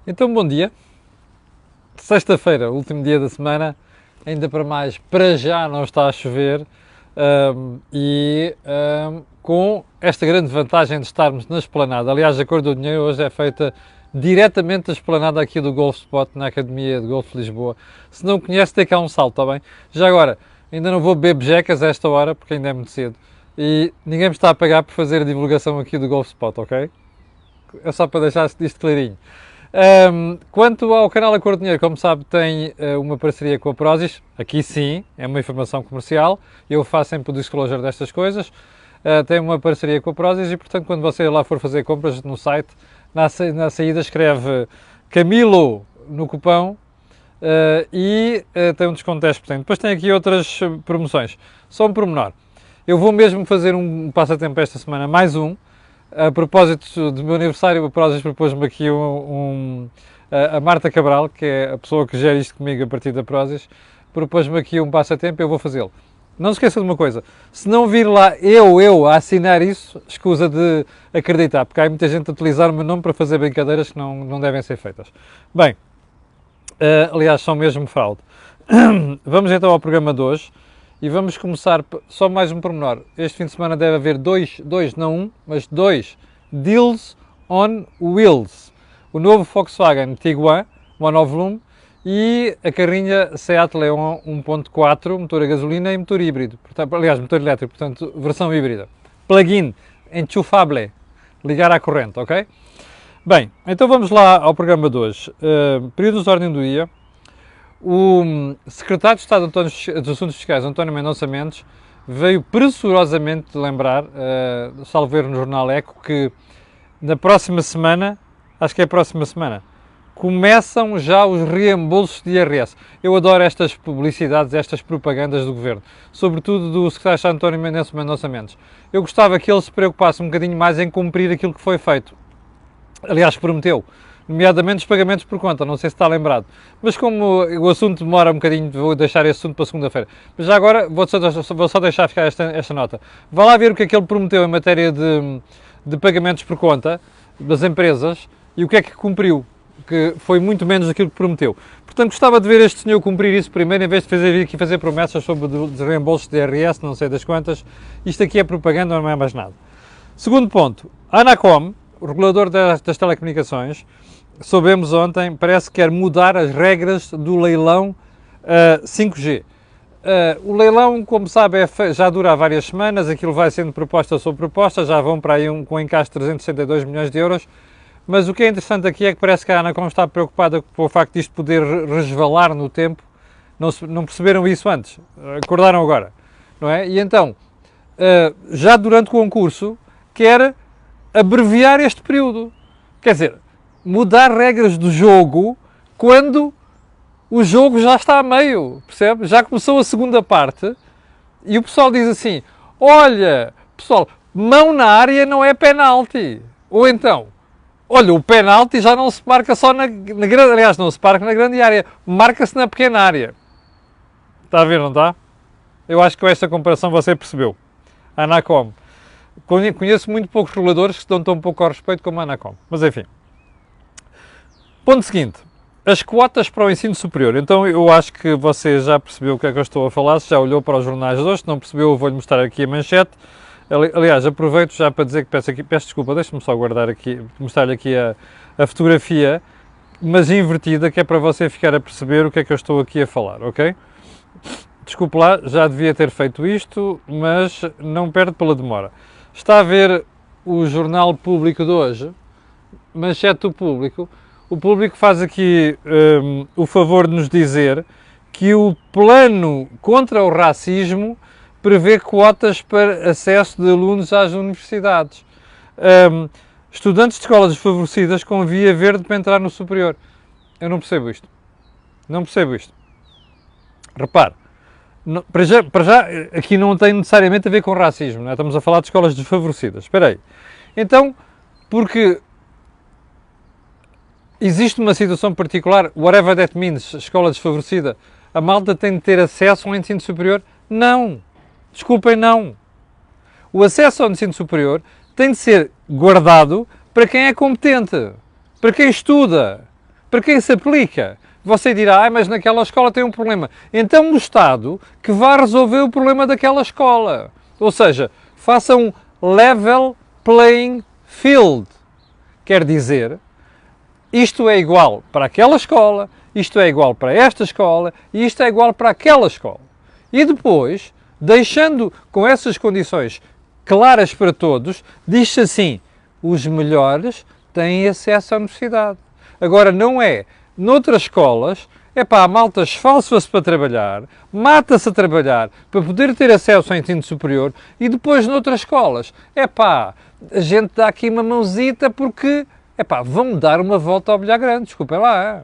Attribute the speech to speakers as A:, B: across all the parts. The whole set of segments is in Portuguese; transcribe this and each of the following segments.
A: Então, bom dia. Sexta-feira, último dia da semana, ainda para mais, para já não está a chover com esta grande vantagem de estarmos na esplanada. Aliás, a Cor do Dinheiro hoje é feita diretamente da esplanada aqui do Golf Spot, na Academia de Golfe de Lisboa. Se não conhece, tem cá um salto, está bem? Já agora, ainda não vou beber bejecas a esta hora, porque ainda é muito cedo. E ninguém me está a pagar por fazer a divulgação aqui do Golf Spot, ok? É só para deixar isto clarinho. Quanto ao canal A Cor do Dinheiro, como sabe, tem uma parceria com a Prozis. Aqui sim, é uma informação comercial. Eu faço sempre o disclosure destas coisas. Tem uma parceria com a Prozis e, portanto, quando você lá for fazer compras no site, na saída escreve Camilo no cupão e tem um desconto de 10%. Depois tem aqui outras promoções. Só um pormenor. Eu vou mesmo fazer um passatempo esta semana, mais um. A propósito do meu aniversário, a Prozis propôs-me aqui a Marta Cabral, que é a pessoa que gera isto comigo a partir da Prozis, propôs-me aqui um passatempo e eu vou fazê-lo. Não se esqueça de uma coisa, se não vir lá eu a assinar isso, escusa de acreditar, porque há muita gente a utilizar o meu nome para fazer brincadeiras que não devem ser feitas. Bem, aliás, são mesmo fraude. Vamos então ao programa de hoje. E vamos começar, só mais um pormenor. Este fim de semana deve haver dois, não um, mas dois Deals on Wheels. O novo Volkswagen Tiguan, monovolume, e a carrinha Seat Leon 1.4, motor a gasolina e motor híbrido. Portanto, aliás, motor elétrico, portanto, versão híbrida. Plug-in, enchufable, ligar à corrente, ok? Bem, então vamos lá ao programa de hoje. Períodos de ordem do dia. O secretário de Estado dos Assuntos Fiscais, António Mendonça Mendes, veio pressurosamente lembrar, salvo erro no jornal Eco, que na próxima semana, acho que é a próxima semana, começam já os reembolsos de IRS. Eu adoro estas publicidades, estas propagandas do Governo, sobretudo do secretário de Estado António Mendonça Mendes. Eu gostava que ele se preocupasse um bocadinho mais em cumprir aquilo que foi feito. Aliás, prometeu. Nomeadamente os pagamentos por conta, não sei se está lembrado. Mas como o assunto demora um bocadinho, vou deixar esse assunto para segunda-feira. Mas já agora vou só deixar ficar esta nota. Vá lá ver o que é que ele prometeu em matéria de pagamentos por conta das empresas e o que é que cumpriu, que foi muito menos daquilo que prometeu. Portanto, gostava de ver este senhor cumprir isso primeiro, em vez de vir aqui fazer promessas sobre os reembolsos de IRS, não sei das quantas. Isto aqui é propaganda, não é mais nada. Segundo ponto, a Anacom, o regulador das telecomunicações, soubemos ontem, parece que quer mudar as regras do leilão 5G. O leilão, como sabe, já dura há várias semanas, aquilo vai sendo proposta sobre proposta, já vão para aí com um encaixe de 362 milhões de euros, mas o que é interessante aqui é que parece que a Anacom está preocupada com o facto disto poder resvalar no tempo. Não perceberam isso antes, acordaram agora, não é? E então, já durante o concurso, quer abreviar este período. Quer dizer, mudar regras do jogo quando o jogo já está a meio, percebe? Já começou a segunda parte e o pessoal diz assim, olha, pessoal, mão na área não é penalti. Ou então, olha, o penalti já não se marca só na grande, aliás, não se marca na grande área, marca-se na pequena área. Está a ver, não está? Eu acho que com esta comparação você percebeu. Anacom. Conheço muito poucos reguladores que dão tão pouco ao respeito como a Anacom. Mas enfim. Ponto seguinte. As quotas para o ensino superior. Então eu acho que você já percebeu o que é que eu estou a falar. Se já olhou para os jornais de hoje. Se não percebeu, eu vou-lhe mostrar aqui a manchete. Aliás, aproveito já para dizer que peço desculpa. Deixe-me só guardar aqui, mostrar-lhe aqui a fotografia, mas invertida, que é para você ficar a perceber o que é que eu estou aqui a falar, ok? Desculpe lá, já devia ter feito isto, mas não perde pela demora. Está a ver o Jornal Público de hoje, manchete do Público. O Público faz aqui o favor de nos dizer que o plano contra o racismo prevê quotas para acesso de alunos às universidades. Estudantes de escolas desfavorecidas com via verde para entrar no superior. Eu não percebo isto. Não percebo isto. Repare. Para já, aqui não tem necessariamente a ver com racismo, não é? Estamos a falar de escolas desfavorecidas. Espera aí. Então, porque existe uma situação particular, whatever that means, escola desfavorecida, a malta tem de ter acesso ao ensino superior? Não. Desculpem, não. O acesso ao ensino superior tem de ser guardado para quem é competente, para quem estuda. para quem se aplica. Você dirá, mas naquela escola tem um problema. Então o Estado que vá resolver o problema daquela escola. Ou seja, faça um level playing field. Quer dizer, isto é igual para aquela escola, isto é igual para esta escola e isto é igual para aquela escola. E depois, deixando com essas condições claras para todos, diz-se assim, os melhores têm acesso à universidade. Agora, não é, noutras escolas, a malta esforça-se para trabalhar, mata-se a trabalhar para poder ter acesso ao ensino superior e depois noutras escolas, a gente dá aqui uma mãozita porque, vão dar uma volta ao bilhar grande, desculpem lá.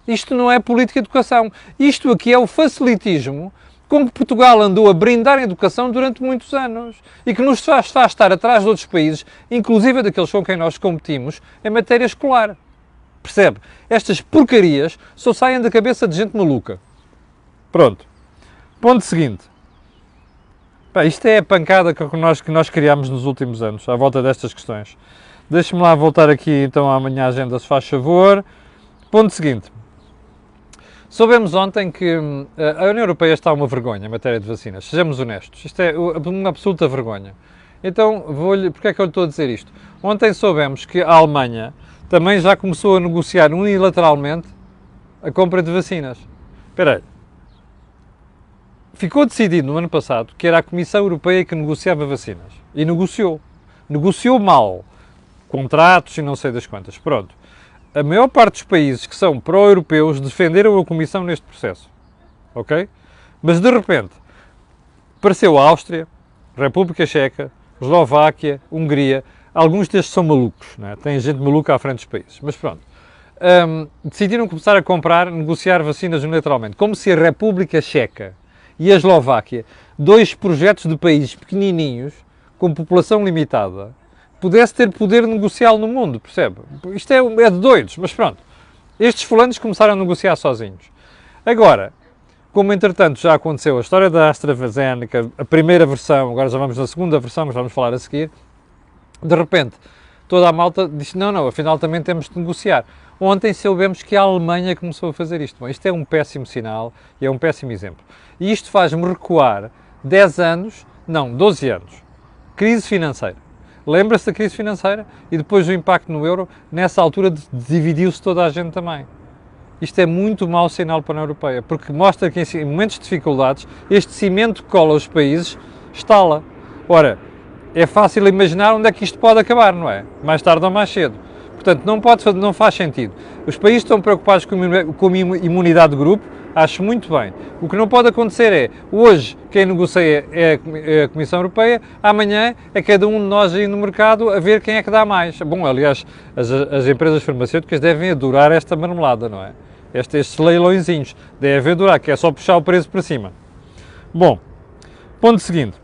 A: Isto não é política de educação. Isto aqui é o facilitismo com que Portugal andou a brindar a educação durante muitos anos e que nos faz estar atrás de outros países, inclusive daqueles com quem nós competimos, em matéria escolar. Percebe? Estas porcarias só saem da cabeça de gente maluca. Pronto. Ponto seguinte. Isto é a pancada que nós criámos nos últimos anos, à volta destas questões. Deixe-me lá voltar aqui então à minha agenda, se faz favor. Ponto seguinte. Soubemos ontem que a União Europeia está uma vergonha em matéria de vacinas. Sejamos honestos. Isto é uma absoluta vergonha. Então, porque é que eu lhe estou a dizer isto? Ontem soubemos que a Alemanha também já começou a negociar unilateralmente a compra de vacinas. Espera aí. Ficou decidido no ano passado que era a Comissão Europeia que negociava vacinas. E negociou. Negociou mal. Contratos e não sei das quantas. Pronto. A maior parte dos países que são pró-europeus defenderam a Comissão neste processo. Ok? Mas de repente, apareceu a Áustria, República Checa, Eslováquia, Hungria. Alguns destes são malucos, não é? Tem gente maluca à frente dos países. Mas pronto. Decidiram começar a comprar, negociar vacinas unilateralmente. Como se a República Checa e a Eslováquia, dois projetos de países pequenininhos, com população limitada, pudesse ter poder negocial no mundo, percebe? Isto é de doidos, mas pronto. Estes fulanos começaram a negociar sozinhos. Agora, como entretanto já aconteceu a história da AstraZeneca, a primeira versão, agora já vamos na segunda versão, mas vamos falar a seguir, de repente, toda a malta disse, não, afinal também temos de negociar. Ontem soubemos que a Alemanha começou a fazer isto. Bom, isto é um péssimo sinal e é um péssimo exemplo. E isto faz-me recuar 10 anos, não, 12 anos. Crise financeira. Lembra-se da crise financeira? E depois do impacto no euro, nessa altura dividiu-se toda a gente também. Isto é muito mau sinal para a União Europeia, porque mostra que em momentos de dificuldades, este cimento que cola os países estala. Ora, é fácil imaginar onde é que isto pode acabar, não é? Mais tarde ou mais cedo. Portanto, não faz sentido. Os países estão preocupados com a imunidade de grupo, acho muito bem. O que não pode acontecer é, hoje, quem negocia é a Comissão Europeia, amanhã é cada um de nós aí no mercado a ver quem é que dá mais. Bom, aliás, as empresas farmacêuticas devem adorar esta marmelada, não é? Estes leilõezinhos. Devem adorar, que é só puxar o preço para cima. Bom, ponto seguinte.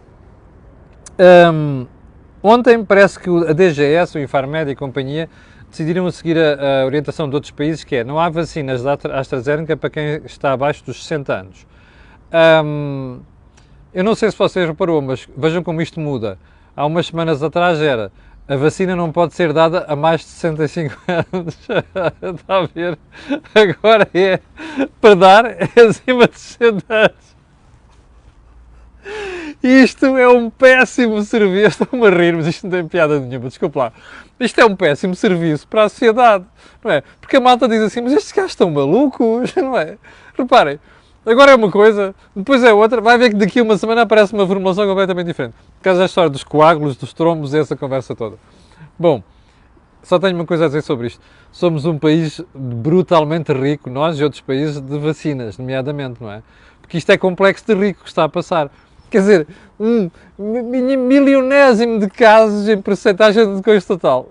A: Ontem parece que a DGS, o Infarmed e companhia decidiram a seguir a orientação de outros países, que é, não há vacinas da AstraZeneca para quem está abaixo dos 60 anos. Eu não sei se vocês reparou, mas vejam como isto muda. Há umas semanas atrás era, a vacina não pode ser dada a mais de 65 anos. Está a ver? Agora é, para dar, é acima de 60 anos. Isto é um péssimo serviço. Estou-me a rir, mas isto não tem piada nenhuma, desculpa lá. Isto é um péssimo serviço para a sociedade, não é? Porque a malta diz assim, mas estes gajos estão malucos, não é? Reparem, agora é uma coisa, depois é outra, vai ver que daqui a uma semana aparece uma formulação completamente diferente. Por causa da história dos coágulos, dos trombos, essa conversa toda. Bom, só tenho uma coisa a dizer sobre isto. Somos um país brutalmente rico, nós e outros países, de vacinas, nomeadamente, não é? Porque isto é complexo de rico que está a passar. Quer dizer, um milionésimo de casos em percentagem de coisa total.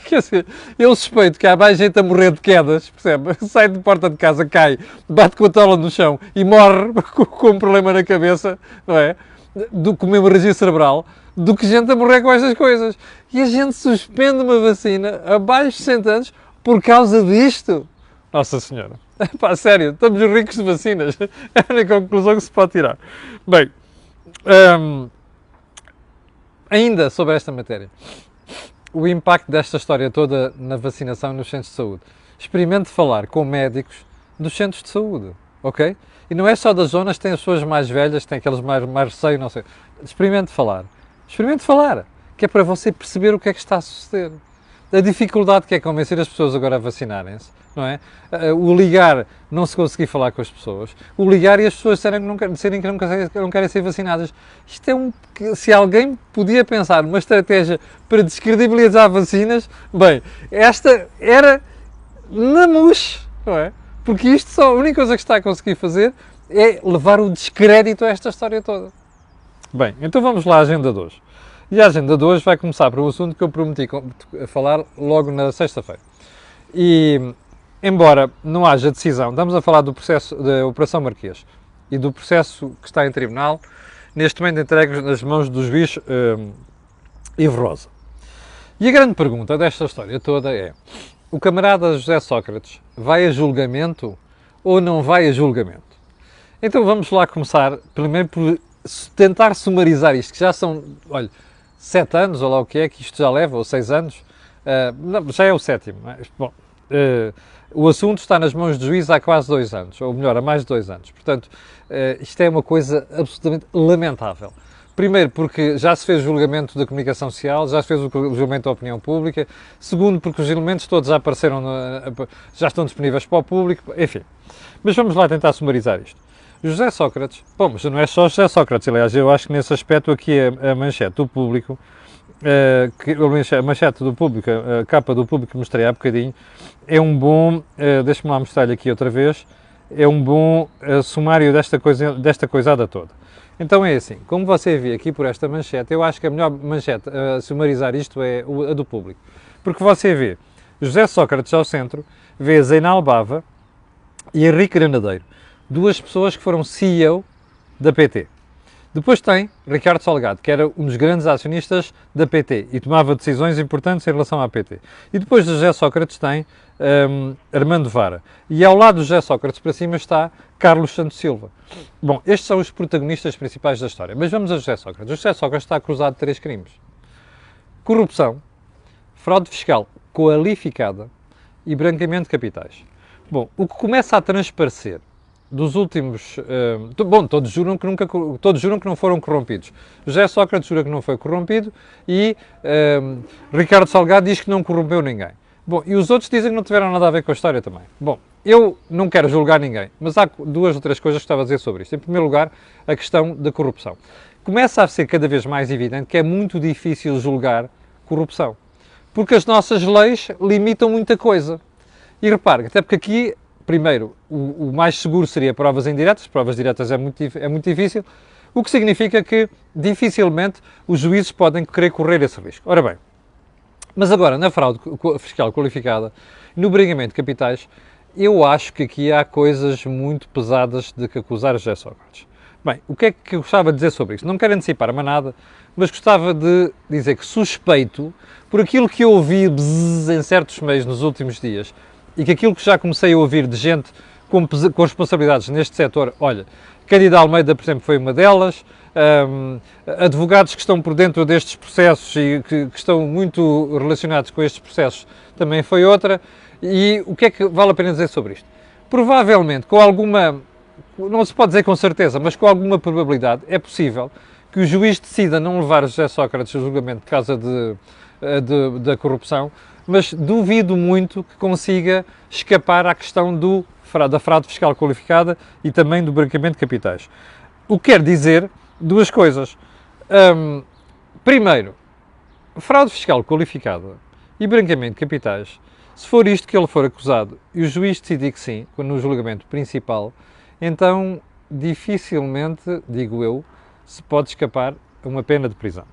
A: Quer dizer, eu suspeito que há mais gente a morrer de quedas, percebe? Sai de porta de casa, cai, bate com a tola no chão e morre com um problema na cabeça, não é? Com uma hemorragia cerebral, do que gente a morrer com estas coisas. E a gente suspende uma vacina abaixo de 60 anos por causa disto. Nossa Senhora. Pá, sério, estamos ricos de vacinas. É a única conclusão que se pode tirar. Bem, ainda sobre esta matéria, o impacto desta história toda na vacinação nos centros de saúde. experimente falar com médicos dos centros de saúde, ok? E não é só das zonas, tem as pessoas mais velhas, tem aqueles mais receio, não sei. Experimente falar, que é para você perceber o que é que está a suceder. A dificuldade que é convencer as pessoas agora a vacinarem-se, não é? O ligar, não se conseguir falar com as pessoas. O ligar e as pessoas disserem que não querem ser vacinadas. Isto é se alguém podia pensar numa estratégia para descredibilizar vacinas, bem, esta era na mousse, não é? Porque isto só, a única coisa que está a conseguir fazer é levar o descrédito a esta história toda. Bem, então vamos lá à agenda de hoje. E a agenda de hoje vai começar por um assunto que eu prometi falar logo na sexta-feira. E, embora não haja decisão, estamos a falar do processo da Operação Marquês e do processo que está em tribunal, neste momento entregue nas mãos do juiz Ivo Rosa. E a grande pergunta desta história toda é: o camarada José Sócrates vai a julgamento ou não vai a julgamento? Então vamos lá começar, primeiro por tentar sumarizar isto, que já são, olha, 7 anos, ou lá o que é que isto já leva, ou 6 anos, não, já é o 7º. Bom, o assunto está nas mãos do juiz há quase 2 anos, ou melhor, há mais de 2 anos. Portanto, isto é uma coisa absolutamente lamentável. Primeiro, porque já se fez o julgamento da comunicação social, já se fez o julgamento da opinião pública. Segundo, porque os elementos todos já apareceram, já estão disponíveis para o público, enfim. Mas vamos lá tentar sumarizar isto. José Sócrates, bom, mas não é só José Sócrates, aliás, eu acho que nesse aspecto aqui a manchete do público, a manchete do público, a capa do público que mostrei há bocadinho, é um bom, deixa-me lá mostrar-lhe aqui outra vez, é um bom sumário desta coisada toda. Então é assim, como você vê aqui por esta manchete, eu acho que a melhor manchete a sumarizar isto é a do público. Porque você vê José Sócrates ao centro, vê Zeinal Bava e Henrique Granadeiro, duas pessoas que foram CEO da PT. Depois tem Ricardo Salgado, que era um dos grandes acionistas da PT e tomava decisões importantes em relação à PT. E depois de José Sócrates tem Armando Vara. E ao lado de José Sócrates, para cima, está Carlos Santos Silva. Bom, estes são os protagonistas principais da história. Mas vamos a José Sócrates. O José Sócrates está acusado de 3 crimes. Corrupção, fraude fiscal qualificada e branqueamento de capitais. Bom, o que começa a transparecer dos últimos... bom, todos juram que não foram corrompidos. José Sócrates jura que não foi corrompido e Ricardo Salgado diz que não corrompeu ninguém. Bom, e os outros dizem que não tiveram nada a ver com a história também. Bom, eu não quero julgar ninguém, mas há 2 ou 3 coisas que estava a dizer sobre isto. Em primeiro lugar, a questão da corrupção. Começa a ser cada vez mais evidente que é muito difícil julgar corrupção, porque as nossas leis limitam muita coisa. E repare, até porque aqui, primeiro, o mais seguro seria provas indiretas, provas diretas é muito difícil, o que significa que dificilmente os juízes podem querer correr esse risco. Ora bem, mas agora, na fraude fiscal qualificada, no branqueamento de capitais, eu acho que aqui há coisas muito pesadas de que acusar José Sócrates. Bem, o que é que eu gostava de dizer sobre isso? Não quero antecipar mais nada, mas gostava de dizer que suspeito, por aquilo que eu ouvi em certos meios nos últimos dias, e que aquilo que já comecei a ouvir de gente com responsabilidades neste setor, olha, Cândido Almeida, por exemplo, foi uma delas, advogados que estão por dentro destes processos e que estão muito relacionados com estes processos também foi outra. E o que é que vale a pena dizer sobre isto? Provavelmente, com alguma, não se pode dizer com certeza, mas com alguma probabilidade, é possível que o juiz decida não levar José Sócrates a julgamento por causa da corrupção, mas duvido muito que consiga escapar à questão da fraude fiscal qualificada e também do branqueamento de capitais. O que quer dizer 2 coisas. Primeiro, fraude fiscal qualificada e branqueamento de capitais, se for isto que ele for acusado e o juiz decidir que sim, no julgamento principal, então dificilmente, digo eu, se pode escapar a uma pena de prisão.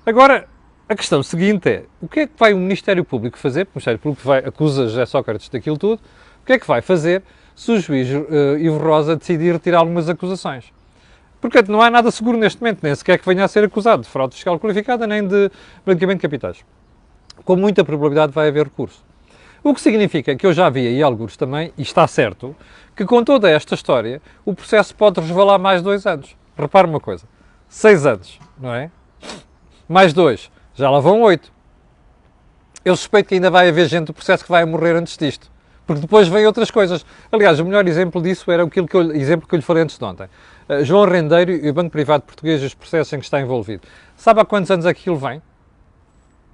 A: Agora, a questão seguinte é, o que é que vai o Ministério Público fazer? O Ministério Público acusa José Sócrates daquilo tudo, o que é que vai fazer se o juiz Ivo Rosa decidir retirar algumas acusações? Porque não há nada seguro neste momento, nem sequer que venha a ser acusado de fraude fiscal qualificada, nem de branqueamento de capitais. Com muita probabilidade vai haver recurso. O que significa que eu já vi aí alguns também, e está certo, que com toda esta história, o processo pode resvalar mais 2 anos. Repare uma coisa, 6 anos, não é? Mais 2, já lá vão 8. Eu suspeito que ainda vai haver gente do processo que vai morrer antes disto. Porque depois vêm outras coisas. Aliás, o melhor exemplo disso era exemplo que eu lhe falei antes de ontem. João Rendeiro e o Banco Privado Português e os processos em que está envolvido. Sabe há quantos anos aquilo vem?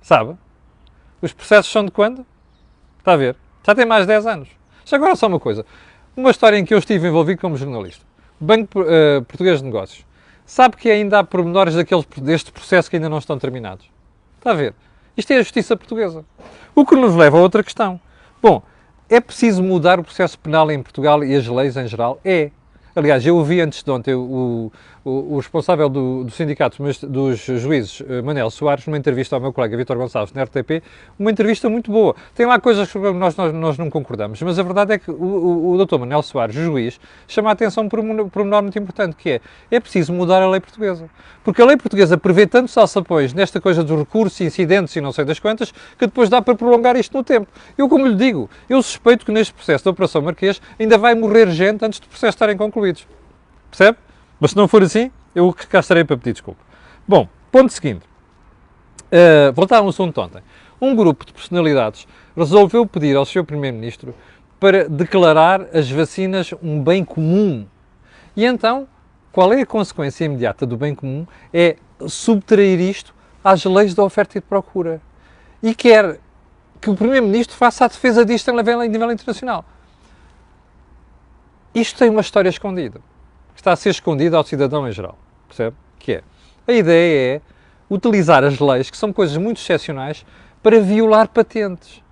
A: Sabe? Os processos são de quando? Está a ver? Já tem mais de 10 anos. Já agora só uma coisa. Uma história em que eu estive envolvido como jornalista. Banco Português de Negócios. Sabe que ainda há pormenores deste processo que ainda não estão terminados? Está a ver? Isto é a justiça portuguesa. O que nos leva a outra questão. Bom, é preciso mudar o processo penal em Portugal e as leis em geral? É. Aliás, eu ouvi antes de ontem o responsável do sindicato dos juízes, Manel Soares, numa entrevista ao meu colega Vítor Gonçalves, na RTP, uma entrevista muito boa. Tem lá coisas que nós não concordamos, mas a verdade é que o Dr. Manel Soares, juiz, chama a atenção por um pormenor muito importante, que é preciso mudar a lei portuguesa. Porque a lei portuguesa prevê tantos alçapões nesta coisa dos recursos, incidentes e não sei das quantas, que depois dá para prolongar isto no tempo. Eu, como lhe digo, eu suspeito que neste processo da Operação Marquês ainda vai morrer gente antes do processo estarem concluídos. Percebe? Mas se não for assim, eu cá estarei para pedir desculpa. Bom, ponto seguinte. Voltar a um assunto de ontem. Um grupo de personalidades resolveu pedir ao Sr. Primeiro-Ministro para declarar as vacinas um bem comum. E então, qual é a consequência imediata do bem comum? É subtrair isto às leis da oferta e de procura. E quer que o Primeiro-Ministro faça a defesa disto em nível internacional. Isto tem uma história escondida. Está a ser escondida ao cidadão em geral. Percebe? Que é. A ideia é utilizar as leis, que são coisas muito excepcionais, para violar patentes.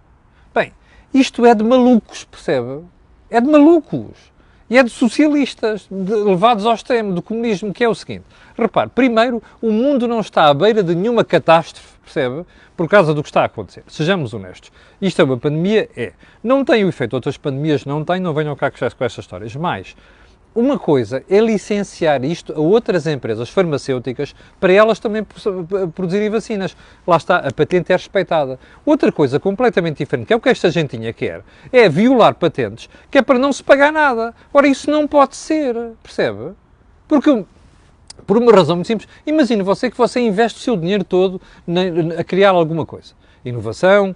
A: Bem, isto é de malucos, percebe? É de malucos. E é de socialistas, levados ao extremo do comunismo, que é o seguinte. Repare, primeiro, o mundo não está à beira de nenhuma catástrofe, percebe? Por causa do que está a acontecer. Sejamos honestos. Isto é uma pandemia? É. Não tem o efeito, outras pandemias não têm, não venham cá com estas histórias. Mas uma coisa é licenciar isto a outras empresas farmacêuticas para elas também produzirem vacinas. Lá está, a patente é respeitada. Outra coisa completamente diferente, que é o que esta gentinha quer, é violar patentes, que é para não se pagar nada. Ora, isso não pode ser, percebe? Porque, por uma razão muito simples, imagine que você investe o seu dinheiro todo a criar alguma coisa. Inovação,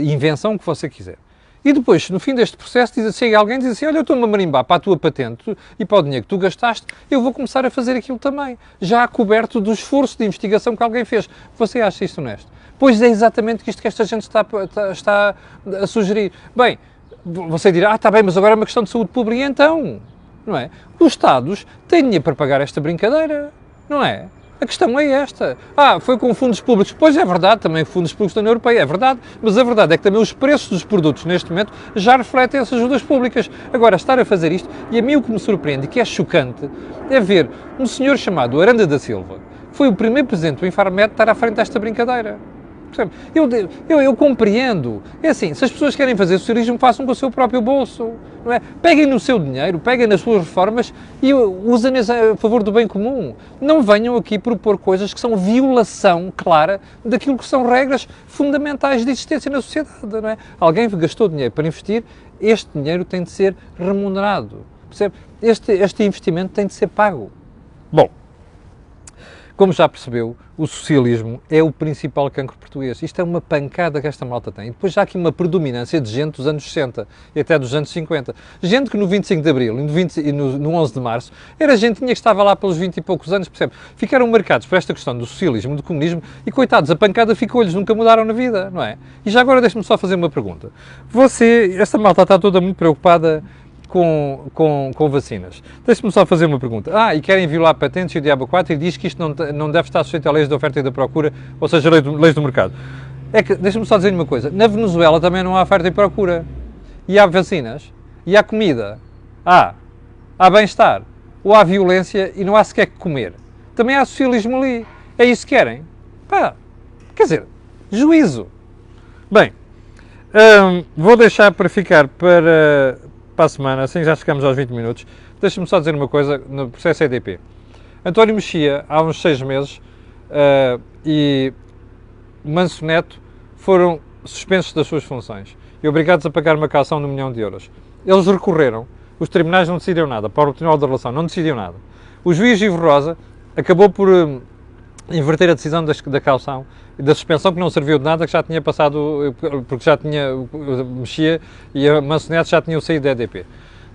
A: invenção, o que você quiser. E depois, no fim deste processo, chega alguém e diz assim, olha, eu estou-me a marimbar para a tua patente e para o dinheiro que tu gastaste, eu vou começar a fazer aquilo também, já coberto do esforço de investigação que alguém fez. Você acha isso honesto? Pois é exatamente isto que esta gente está a sugerir. Bem, você dirá, está bem, mas agora é uma questão de saúde pública. E então, não é? Os Estados têm dinheiro para pagar esta brincadeira, não é? A questão é esta. Foi com fundos públicos. Pois é verdade, também fundos públicos da União Europeia, é verdade. Mas a verdade é que também os preços dos produtos neste momento já refletem essas ajudas públicas. Agora, estar a fazer isto, e a mim o que me surpreende, que é chocante, é ver um senhor chamado Aranda da Silva, que foi o primeiro presidente do Infarmed, estar à frente desta brincadeira. Eu compreendo. É assim, se as pessoas querem fazer socialismo, façam com o seu próprio bolso. Não é? Peguem no seu dinheiro, peguem nas suas reformas e usem a favor do bem comum. Não venham aqui propor coisas que são violação clara daquilo que são regras fundamentais de existência na sociedade. Não é? Alguém gastou dinheiro para investir, este dinheiro tem de ser remunerado. Percebe? Este investimento tem de ser pago. Bom, como já percebeu, o socialismo é o principal cancro português. Isto é uma pancada que esta malta tem. E depois já há aqui uma predominância de gente dos anos 60 e até dos anos 50. Gente que no 25 de Abril e no 11 de Março era gentinha que estava lá pelos 20 e poucos anos, percebe? Ficaram marcados por esta questão do socialismo, do comunismo e, coitados, a pancada ficou-lhes, nunca mudaram na vida, não é? E já agora deixe-me só fazer uma pergunta. Esta malta está toda muito preocupada com vacinas. Deixe-me só fazer uma pergunta. E querem violar patentes e o diabo 4 e diz que isto não deve estar sujeito a leis da oferta e da procura, ou seja, leis do mercado. É que, deixe-me só dizer uma coisa, na Venezuela também não há oferta e procura. E há vacinas, e há comida, há bem-estar, ou há violência e não há sequer que comer. Também há socialismo ali. É isso que querem? Quer dizer, juízo. Bem, vou deixar para ficar para a semana, assim já chegamos aos 20 minutos. Deixa-me só dizer uma coisa no processo EDP. António Mexia, há uns 6 meses, e Manso Neto foram suspensos das suas funções e obrigados a pagar uma caução de 1 milhão de euros. Eles recorreram, os tribunais não decidiram nada, para o Tribunal da Relação não decidiu nada. O juiz Ivo Rosa acabou por inverter a decisão da caução e da suspensão, que não serviu de nada, que já tinha passado, porque já tinha, Mexia e a Maçonete já tinham saído da EDP.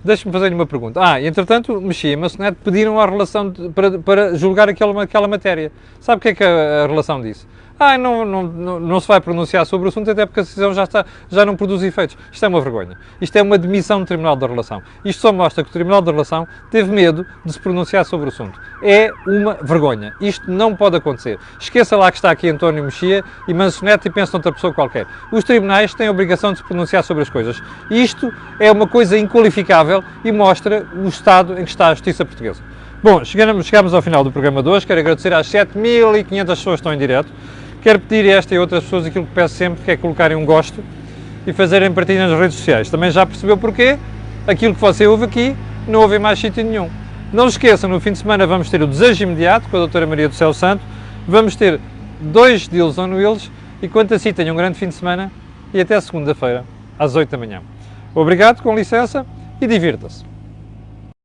A: Deixe-me fazer-lhe uma pergunta. Entretanto, Mexia e Maçonete pediram a relação para julgar aquela matéria. Sabe o que é que a relação disse? Não se vai pronunciar sobre o assunto, até porque a decisão já não produz efeitos. Isto é uma vergonha. Isto é uma demissão do Tribunal da Relação. Isto só mostra que o Tribunal da Relação teve medo de se pronunciar sobre o assunto. É uma vergonha. Isto não pode acontecer. Esqueça lá que está aqui António Mexia e Maçonete e pense noutra pessoa qualquer. Os tribunais têm a obrigação de se pronunciar sobre as coisas. Isto é uma coisa inqualificável e mostra o estado em que está a justiça portuguesa. Bom, chegamos ao final do programa de hoje. Quero agradecer às 7.500 pessoas que estão em direto. Quero pedir a esta e outras pessoas aquilo que peço sempre, que é colocarem um gosto e fazerem partilha nas redes sociais. Também já percebeu porquê? Aquilo que você ouve aqui, não ouve em mais sítio nenhum. Não se esqueçam, no fim de semana vamos ter o Desejo Imediato com a doutora Maria do Céu Santo, vamos ter 2 Deals on Wheels e quanto a si, tenham um grande fim de semana e até segunda-feira, às 8 da manhã. Obrigado, com licença e divirta-se.